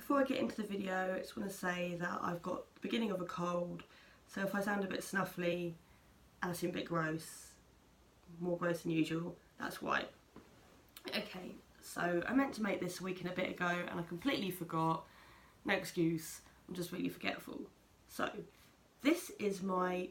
Before I get into the video, I just want to say that I've got the beginning of a cold, so if I sound a bit snuffly and I seem a bit gross, more gross than usual, that's why. Okay, so I meant to make this a week and a bit ago and I completely forgot. No excuse, I'm just really forgetful. So, this is my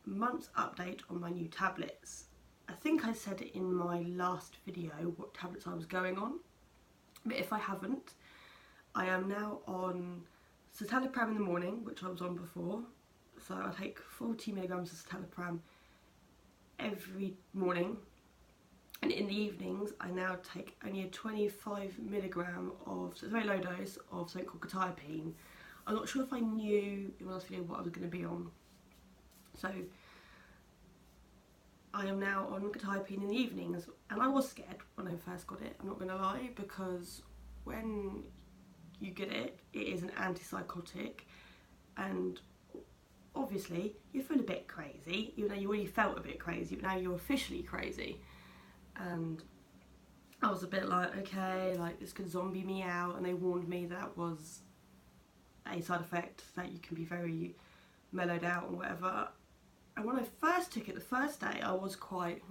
month's update on my new tablets. I think I said in my last video what tablets I was going on, but if I haven't, I am now on citalopram in the morning, which I was on before. So I take 40 milligrams of citalopram every morning, and in the evenings I now take only a 25 milligram of, so it's a very low dose of something called quetiapine. I'm not sure if I knew in my last video what I was going to be on, so I am now on quetiapine in the evenings, and I was scared when I first got it, I'm not going to lie, because when you get it, it is an antipsychotic, and obviously you feel a bit crazy, even though you already felt a bit crazy, but now you're officially crazy. And I was a bit like, okay, like this could zombie me out, and they warned me that was a side effect, that you can be very mellowed out and whatever. And when I first took it the first day, I was quite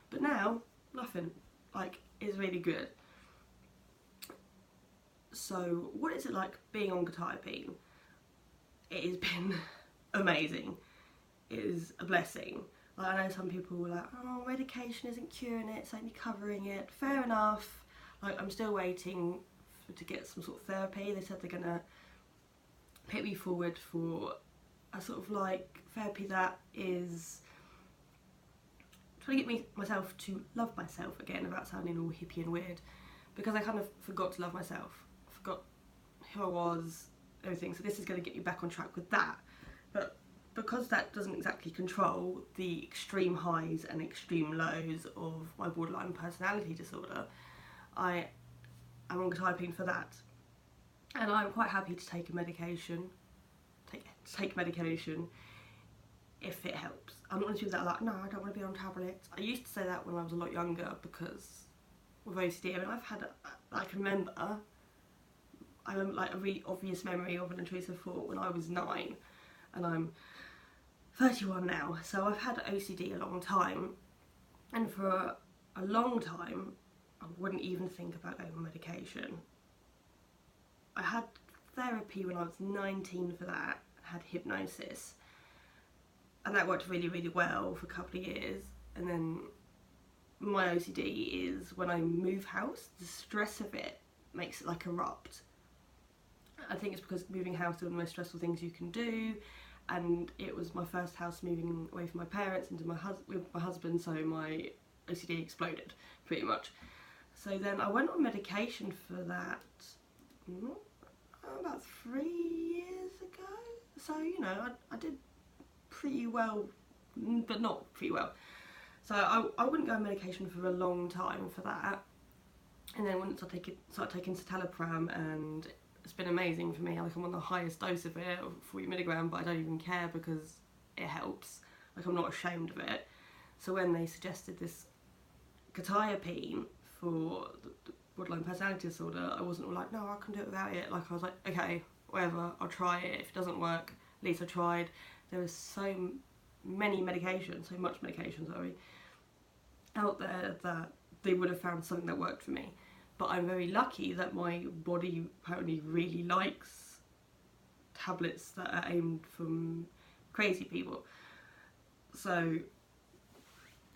but now nothing, like it's really good. So what is it like being on quetiapine? It has been amazing. It is a blessing. Like, I know some people were like, oh, medication isn't curing it, it's only covering it. Fair enough. Like, I'm still waiting to get some sort of therapy. They said they're gonna put me forward for a sort of like therapy that is trying to get myself to love myself again, without sounding all hippie and weird, because I kind of forgot to love myself. I forgot who I was, everything. So this is going to get you back on track with that. But because that doesn't exactly control the extreme highs and extreme lows of my borderline personality disorder, I am on quetiapine for that. And I'm quite happy to take a medication, take medication if it helps. I'm not going to do that like, no, I don't want to be on tablets. I used to say that when I was a lot younger because with OCD, I mean, I can remember like a really obvious memory of an intrusive thought when I was 9, and I'm 31 now, so I've had OCD a long time, and for a long time I wouldn't even think about going on medication. I had therapy when I was 19 for that, had hypnosis, and that worked really, really well for a couple of years. And then my OCD is when I move house, the stress of it makes it like erupt. I think it's because moving house is one of the most stressful things you can do, and it was my first house moving away from my parents into with my husband, so my OCD exploded pretty much. So then I went on medication for that about 3 years ago. So, you know, I did pretty well, but not pretty well. So I wouldn't go on medication for a long time for that. And then once I started taking citalopram, and it's been amazing for me. Like, I'm on the highest dose of it, of 40 milligram, but I don't even care because it helps. Like, I'm not ashamed of it. So when they suggested this quetiapine for the borderline personality disorder, I wasn't all like, no, I can do it without it. Like, I was like, okay, whatever, I'll try it. If it doesn't work, at least I tried. There was so many medications, so much medication, sorry, out there that they would have found something that worked for me. But I'm very lucky that my body apparently really likes tablets that are aimed from crazy people. So,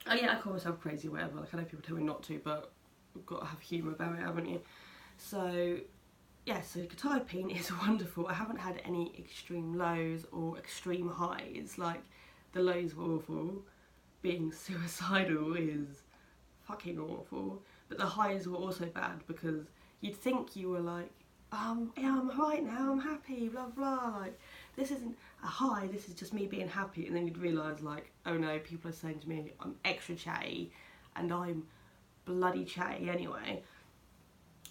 yeah, I call myself crazy or whatever. Like, I know people tell me not to, but you've got to have humour about it, haven't you? So, yeah, so quetiapine is wonderful. I haven't had any extreme lows or extreme highs. Like, the lows were awful. Being suicidal is fucking awful. But the highs were also bad, because you'd think you were like, yeah, I'm right now, I'm happy, blah blah, like, this isn't a high, this is just me being happy. And then you'd realise, like, oh no, people are saying to me I'm extra chatty, and I'm bloody chatty anyway.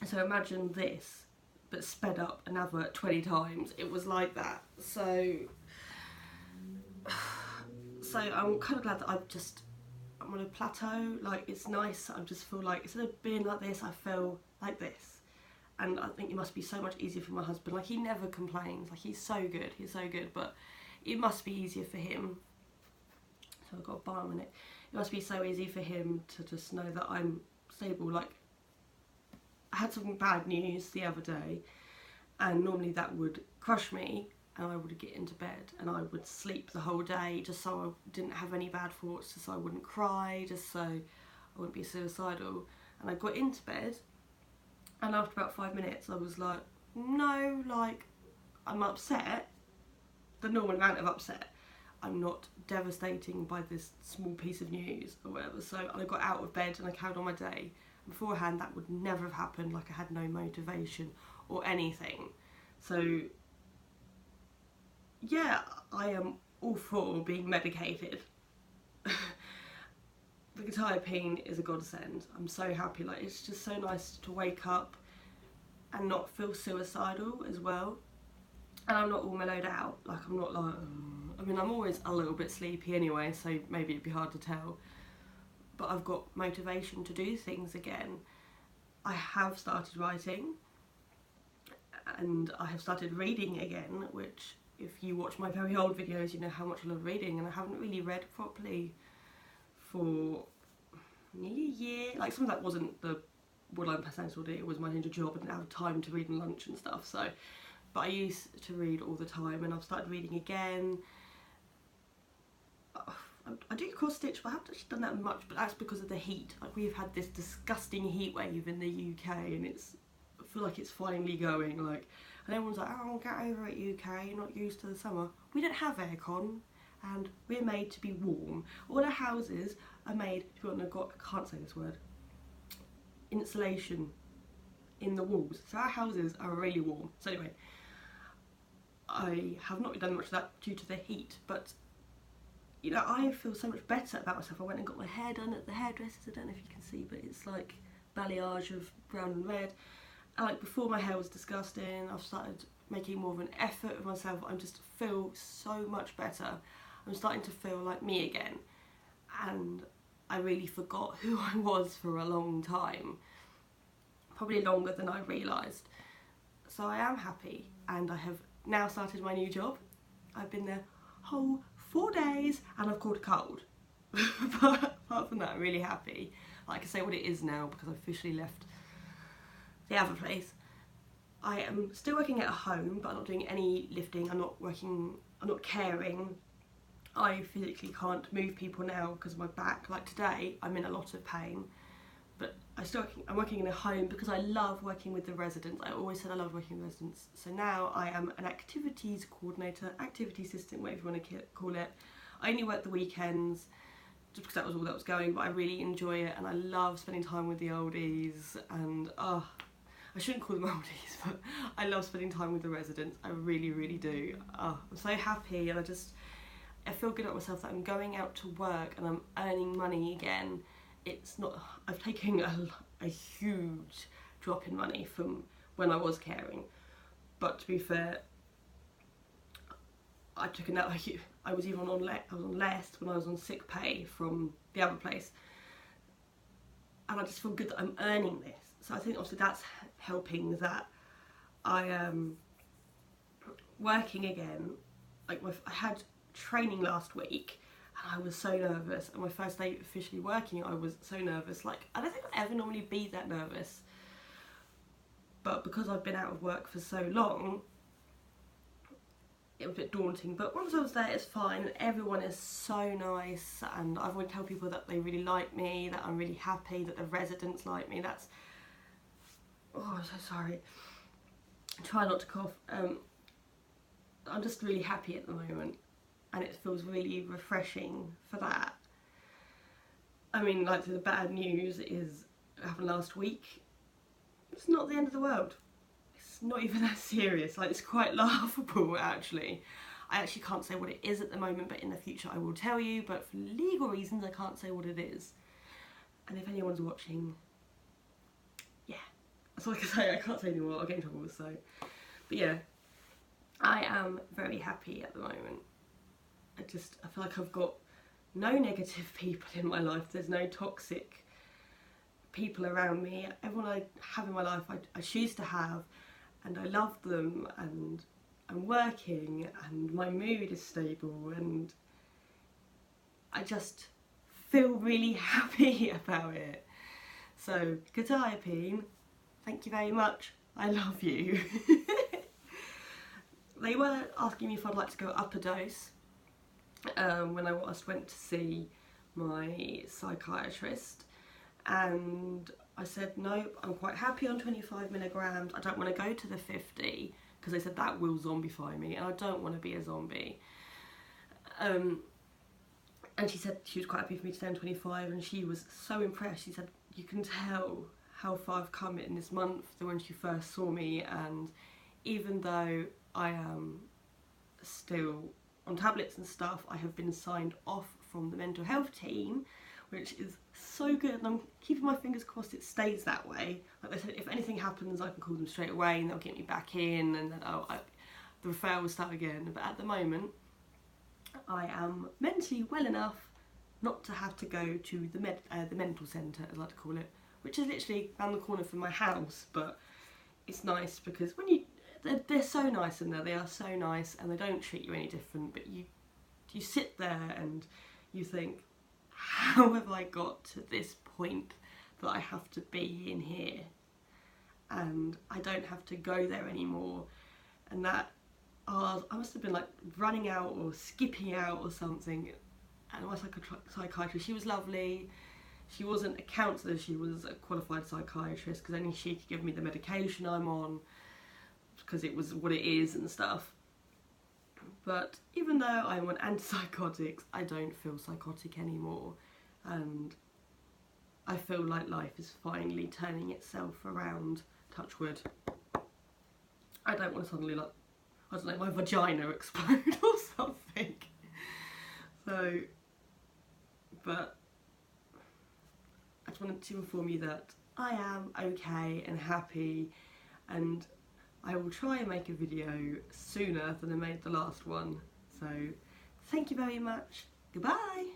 So imagine this, but sped up another 20 times. It was like that. So I'm kind of glad that I'm on a plateau. Like, it's nice. I just feel like instead of being like this, I feel like this, and I think it must be so much easier for my husband. Like, he never complains, like he's so good, but it must be easier for him. So I've got a bar on it. It must be so easy for him to just know that I'm stable. Like, I had some bad news the other day, and normally that would crush me, and I would get into bed and I would sleep the whole day just so I didn't have any bad thoughts, just so I wouldn't cry, just so I wouldn't be suicidal. And I got into bed, and after about 5 minutes I was like, no, like, I'm upset, the normal amount of upset. I'm not devastating by this small piece of news or whatever. So I got out of bed and I carried on my day. Beforehand, that would never have happened. Like, I had no motivation or anything. So yeah, I am all for being medicated. The quetiapine is a godsend. I'm so happy. Like, it's just so nice to wake up and not feel suicidal as well. And I'm not all mellowed out. Like, I'm not like, I mean, I'm always a little bit sleepy anyway, so maybe it'd be hard to tell. But I've got motivation to do things again. I have started writing, and I have started reading again, which, if you watch my very old videos, you know how much I love reading, and I haven't really read properly for nearly a year. Like, some of that wasn't the Woodline Personality Disorder, it was my new job. I didn't have time to read in lunch and stuff, so. But I used to read all the time, and I've started reading again. I do cross stitch, but I haven't actually done that much, but that's because of the heat. Like, we've had this disgusting heat wave in the UK, and I feel like it's finally going. Like, and everyone's like, oh, get over it, UK, you're not used to the summer. We don't have aircon, and we're made to be warm. All our houses are made, if you want to, I can't say this word, insulation in the walls. So our houses are really warm. So anyway, I have not done much of that due to the heat, but you know, I feel so much better about myself. I went and got my hair done at the hairdresser's. I don't know if you can see, but it's like balayage of brown and red. And like, before, my hair was disgusting. I've started making more of an effort with myself. I just feel so much better. I'm starting to feel like me again. And I really forgot who I was for a long time. Probably longer than I realised. So I am happy, and I have now started my new job. I've been there whole 4 days, and I've caught a cold. But apart from that, I'm really happy. Like, I can say what it is now because I've officially left the other place. I am still working at home, but I'm not doing any lifting. I'm not caring. I physically can't move people now because of my back. Like, today, I'm in a lot of pain. But I'm working in a home because I love working with the residents. I always said I loved working with residents. So now I am an activities coordinator, activity assistant, whatever you want to call it. I only work the weekends just because that was all that was going, but I really enjoy it, and I love spending time with the oldies. And I shouldn't call them oldies, but I love spending time with the residents. I really, really do. I'm so happy, and I feel good about myself that I'm going out to work and I'm earning money again. It's not, I've taken a huge drop in money from when I was caring, but to be fair, I took I was even on less when I was on sick pay from the other place, and I just feel good that I'm earning this. So I think obviously that's helping, that I am working again. Like, I had training last week, and I was so nervous, and my first day officially working, I was so nervous. Like, I don't think I'd ever normally be that nervous, but because I've been out of work for so long, it was a bit daunting. But once I was there, it's fine. Everyone is so nice, and I want to tell people that they really like me, that I'm really happy, that the residents like me. That's, oh, I'm so sorry. Try not to cough. I'm just really happy at the moment, and it feels really refreshing for that. I mean, like, the bad news is it happened last week. It's not the end of the world. It's not even that serious. Like, it's quite laughable, actually. I actually can't say what it is at the moment, but in the future I will tell you. But for legal reasons, I can't say what it is. And if anyone's watching, yeah, that's all I can say. I can't say anymore. I'll get in trouble. So, but yeah, I am very happy at the moment. I feel like I've got no negative people in my life. There's no toxic people around me, everyone I have in my life, I choose to have, and I love them, and I'm working, and my mood is stable, and I just feel really happy about it. So, quetiapine, thank you very much. I love you. They were asking me if I'd like to go up a dose when I went to see my psychiatrist, and I said no, I'm quite happy on 25 milligrams. I don't want to go to the 50 because they said that will zombify me, and I don't want to be a zombie. And she said she was quite happy for me to stay on 25, and she was so impressed. She said, you can tell how far I've come in this month than when she first saw me, and even though I am still on tablets and stuff, I have been signed off from the mental health team, which is so good, and I'm keeping my fingers crossed it stays that way. Like they said, if anything happens, I can call them straight away and they'll get me back in, and then the referral will start again. But at the moment, I am mentally well enough not to have to go to the mental centre, as I like to call it, which is literally around the corner from my house. But it's nice because when they're so nice in there, they are so nice, and they don't treat you any different, but you sit there and you think, how have I got to this point that I have to be in here, and I don't have to go there anymore, and that I must have been like running out or skipping out or something. And my psychiatrist, she was lovely. She wasn't a counsellor, she was a qualified psychiatrist, because only she could give me the medication I'm on, because it was what it is and stuff. But even though I'm on antipsychotics, I don't feel psychotic anymore, and I feel like life is finally turning itself around, touch wood. I don't want to suddenly, like, I don't know, my vagina explode or something. So, but I just wanted to inform you that I am okay and happy, and I will try and make a video sooner than I made the last one. So, thank you very much. Goodbye.